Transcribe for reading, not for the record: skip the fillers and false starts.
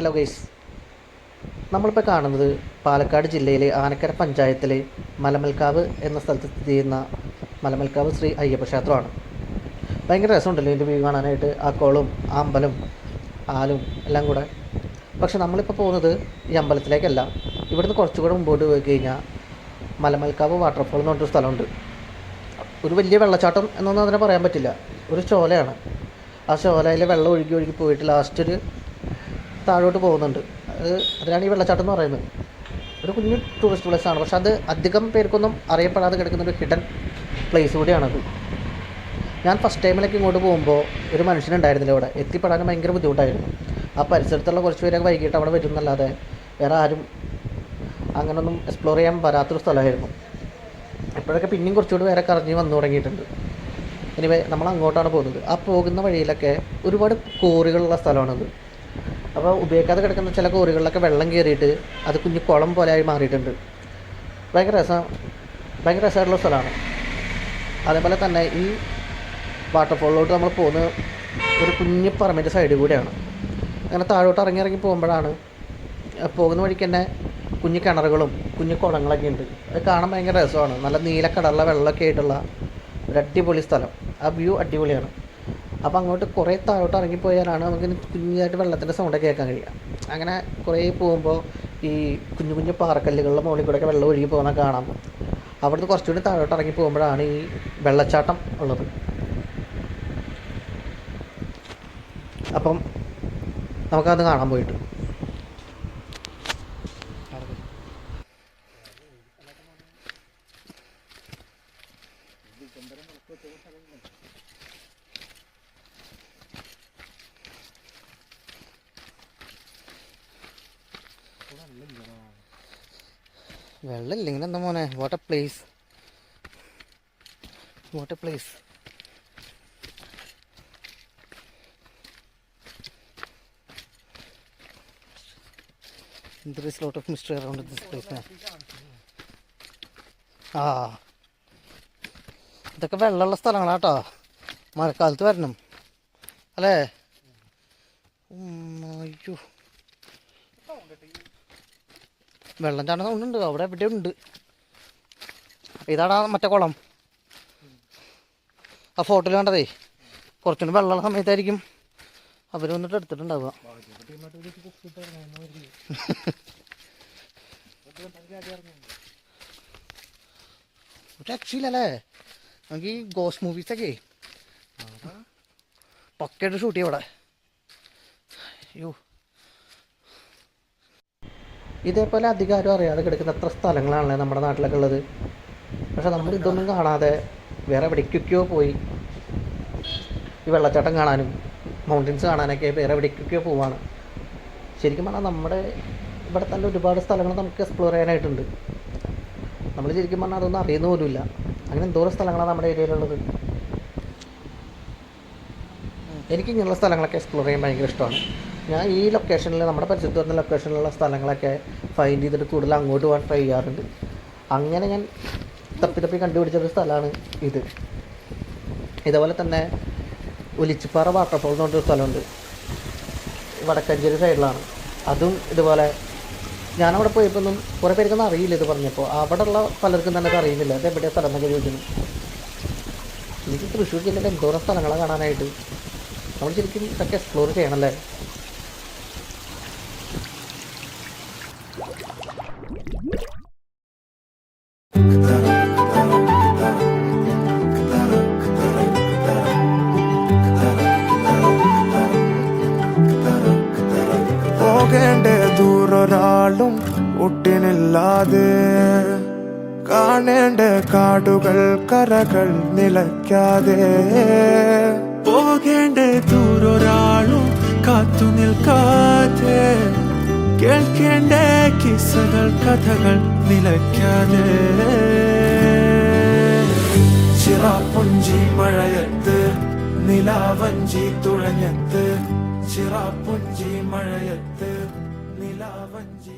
Hello guys, നമ്മളിപ്പോൾ കാണുന്നത് പാലക്കാട് ജില്ലയിലെ ആനക്കര പഞ്ചായത്തിലെ മലമൽക്കാവ് എന്ന സ്ഥലത്ത് സ്ഥിതി ചെയ്യുന്ന മലമൽക്കാവ് ശ്രീ അയ്യപ്പ ക്ഷേത്രമാണ്. ഭയങ്കര രസമുണ്ടല്ലോ ഇതിൻ്റെ വ്യൂ കാണാനായിട്ട്, ആ കുളവും ആ അമ്പലം ആലും എല്ലാം കൂടെ. പക്ഷെ നമ്മളിപ്പോൾ പോകുന്നത് ഈ അമ്പലത്തിലേക്കല്ല. ഇവിടുന്ന് കുറച്ചുകൂടെ മുമ്പോട്ട് പോയി കഴിഞ്ഞാൽ മലമൽക്കാവ് വാട്ടർഫോൾ എന്ന് പറഞ്ഞൊരു സ്ഥലമുണ്ട്. ഒരു വലിയ വെള്ളച്ചാട്ടം എന്നൊന്നും അതിനെ പറയാൻ പറ്റില്ല, ഒരു ചോലയാണ്. ആ ചോലയിൽ വെള്ളം ഒഴുകി പോയിട്ട് ലാസ്റ്റ് ഒരു താഴോട്ട് പോകുന്നുണ്ട്. അതിനാണ് ഈ വെള്ളച്ചാട്ടം എന്ന് പറയുന്നത്. ഒരു കുഞ്ഞു ടൂറിസ്റ്റ് പ്ലേസാണ്, പക്ഷെ അത് അധികം പേർക്കൊന്നും അറിയപ്പെടാതെ കിടക്കുന്ന ഒരു ഹിഡൻ പ്ലേസ് കൂടിയാണത്. ഞാൻ ഫസ്റ്റ് ടൈമിലേക്ക് ഇങ്ങോട്ട് പോകുമ്പോൾ ഒരു മനുഷ്യനുണ്ടായിരുന്നില്ല ഇവിടെ. എത്തിപ്പെടാനും ഭയങ്കര ബുദ്ധിമുട്ടായിരുന്നു. ആ പരിസരത്തുള്ള കുറച്ച് പേരൊക്കെ വൈകിട്ട് അവിടെ വരുന്നല്ലാതെ വേറെ ആരും അങ്ങനൊന്നും എക്സ്പ്ലോർ ചെയ്യാൻ വരാത്തൊരു സ്ഥലമായിരുന്നു. ഇപ്പോഴൊക്കെ പിന്നെയും കുറച്ചുകൂടി വേറെ കറങ്ങി വന്നു തുടങ്ങിയിട്ടുണ്ട്. എനിവേ നമ്മൾ അങ്ങോട്ടാണ് പോകുന്നത്. ആ പോകുന്ന വഴിയിലൊക്കെ ഒരുപാട് കോറികളുള്ള സ്ഥലമാണത്. അപ്പോൾ ഉപയോഗിക്കാതെ കിടക്കുന്ന ചില കോറികളിലൊക്കെ വെള്ളം കയറിയിട്ട് അത് കുഞ്ഞു കുളം പോലെ ആയി മാറിയിട്ടുണ്ട്. ഭയങ്കര രസമായിട്ടുള്ള സ്ഥലമാണ്. അതേപോലെ തന്നെ ഈ വാട്ടർഫോളിലോട്ട് നമ്മൾ പോകുന്ന ഒരു കുഞ്ഞു പറമ്പിൻ്റെ സൈഡിൽ കൂടെയാണ്. അങ്ങനെ താഴോട്ട് ഇറങ്ങി പോകുമ്പോഴാണ് പോകുന്ന വഴിക്ക് തന്നെ കുഞ്ഞു കിണറുകളും കുഞ്ഞു കുളങ്ങളൊക്കെ ഉണ്ട്. അത് കാണാൻ ഭയങ്കര രസമാണ്. നല്ല നീല കളറുള്ള വെള്ളമൊക്കെ ആയിട്ടുള്ള ഒരു അടിപൊളി സ്ഥലം. ആ വ്യൂ അടിപൊളിയാണ്. അപ്പോൾ അങ്ങോട്ട് കുറേ താഴോട്ട് ഇറങ്ങിപ്പോയാലാണ് നമുക്ക് കുഞ്ഞായിട്ട് വെള്ളത്തിൻ്റെ സൗണ്ടൊക്കെ കേൾക്കാൻ കഴിയുക. അങ്ങനെ കുറേ പോകുമ്പോൾ ഈ കുഞ്ഞു പാറക്കല്ലുകളുടെ മുകളിൽ കൂടെയൊക്കെ വെള്ളം ഒഴുകി പോകുന്ന കാണാം. അവിടുന്ന് കുറച്ചുകൂടി താഴോട്ട് ഇറങ്ങി പോകുമ്പോഴാണ് ഈ വെള്ളച്ചാട്ടം ഉള്ളത്. അപ്പം നമുക്കത് കാണാൻ പോയിട്ട് വെള്ളമില്ലെങ്കിൽ എന്താ മോനെ, what A place. There is a lot of mystery around this place. ഇതൊക്കെ വെള്ളമുള്ള സ്ഥലങ്ങളാണ് കേട്ടോ. മഴക്കാലത്ത് വരണം അല്ലേ? അയ്യോ, വെള്ളം ചാടുന്ന സൗണ്ടുണ്ട്. അവിടെ എവിടെ ഉണ്ട്. ഇതാണ് മറ്റേ കുളം. ആ ഫോട്ടോയിൽ കണ്ടതേ. കുറച്ചുകൂടി വെള്ളമുള്ള സമയത്തായിരിക്കും അവർ വന്നിട്ട് എടുത്തിട്ടുണ്ടാവുക. ഒരു രക്ഷയില്ലല്ലേ. നമുക്ക് ഈ ഗോസ്റ്റ് മൂവീസൊക്കെ പക്കയായിട്ട് ഷൂട്ട് ചെയ്യാം ഇവിടെ. അയ്യോ, ഇതേപോലെ അധികം അറിയാതെ കിടക്കുന്ന എത്ര സ്ഥലങ്ങളാണല്ലേ നമ്മുടെ നാട്ടിലൊക്കെ ഉള്ളത്. പക്ഷെ നമ്മൾ ഇതൊന്നും കാണാതെ വേറെ എവിടേക്കൊക്കെയോ പോയി ഈ വെള്ളച്ചാട്ടം കാണാനും മൗണ്ടൻസ് കാണാനൊക്കെ വേറെ എവിടേക്കൊക്കെയോ പോവാണ്. ശരിക്കും പറഞ്ഞാൽ നമ്മുടെ ഇവിടെ തന്നെ ഒരുപാട് സ്ഥലങ്ങൾ നമുക്ക് എക്സ്പ്ലോർ ചെയ്യാനായിട്ടുണ്ട്. നമ്മൾ ശരിക്കും പറഞ്ഞാൽ അതൊന്നും അറിയുന്ന പോലുമില്ല. അങ്ങനെ എന്തോരം സ്ഥലങ്ങളാണ് നമ്മുടെ ഏരിയയിലുള്ളത്. എനിക്കിങ്ങനെയുള്ള സ്ഥലങ്ങളൊക്കെ എക്സ്പ്ലോർ ചെയ്യാൻ ഭയങ്കര ഇഷ്ടമാണ്. ഞാൻ ഈ ലൊക്കേഷനിൽ, നമ്മുടെ പരിസരത്ത് വരുന്ന ലൊക്കേഷനിലുള്ള സ്ഥലങ്ങളൊക്കെ ഫൈൻഡ് ചെയ്തിട്ട് കൂടുതൽ അങ്ങോട്ട് പോകാൻ ട്രൈ ചെയ്യാറുണ്ട്. അങ്ങനെ ഞാൻ തപ്പി കണ്ടുപിടിച്ചൊരു സ്ഥലമാണ് ഇത്. ഇതേപോലെ തന്നെ ഒലിച്ചിപ്പാറ വാട്ടർഫോൾ എന്ന് പറഞ്ഞൊരു സ്ഥലമുണ്ട്, വടക്കഞ്ചേരി സൈഡിലാണ്. അതും ഇതുപോലെ ഞാനവിടെ പോയപ്പോഴൊന്നും കുറേ പേർക്കൊന്നും അറിയില്ല. ഇത് പറഞ്ഞപ്പോൾ അവിടെയുള്ള പലർക്കും തന്നെ അത് അറിയുന്നില്ല. അത് എവിടെയാണ് സ്ഥലം എന്നൊക്കെ ചോദിക്കുന്നു. എനിക്ക് തൃശ്ശൂർ ജില്ലയിൽ എന്തോരം സ്ഥലങ്ങളാണ് കാണാനായിട്ട്. നമ്മൾ ശരിക്കും ഇതൊക്കെ എക്സ്പ്ലോർ ചെയ്യണമല്ലേ. പോകേണ്ട ദൂരൊരാളും ഒട്ടിനില്ലാതെ, കാണേണ്ട കാടുകൾ കരകൾ നിലയ്ക്കാതെ, പോകേണ്ട ദൂരൊരാളും കാത്തു നിൽക്കാതെ, കേൾക്കേണ്ട കിസ്സകൾ കഥകൾ നിലയ്ക്കാതെ, ചിറാപ്പുഞ്ചി മഴയത്ത് നിലാവഞ്ചി തുഴഞ്ഞത്ത്, ചിറാപ്പുഞ്ചി മഴയത്ത് നിലാവഞ്ചി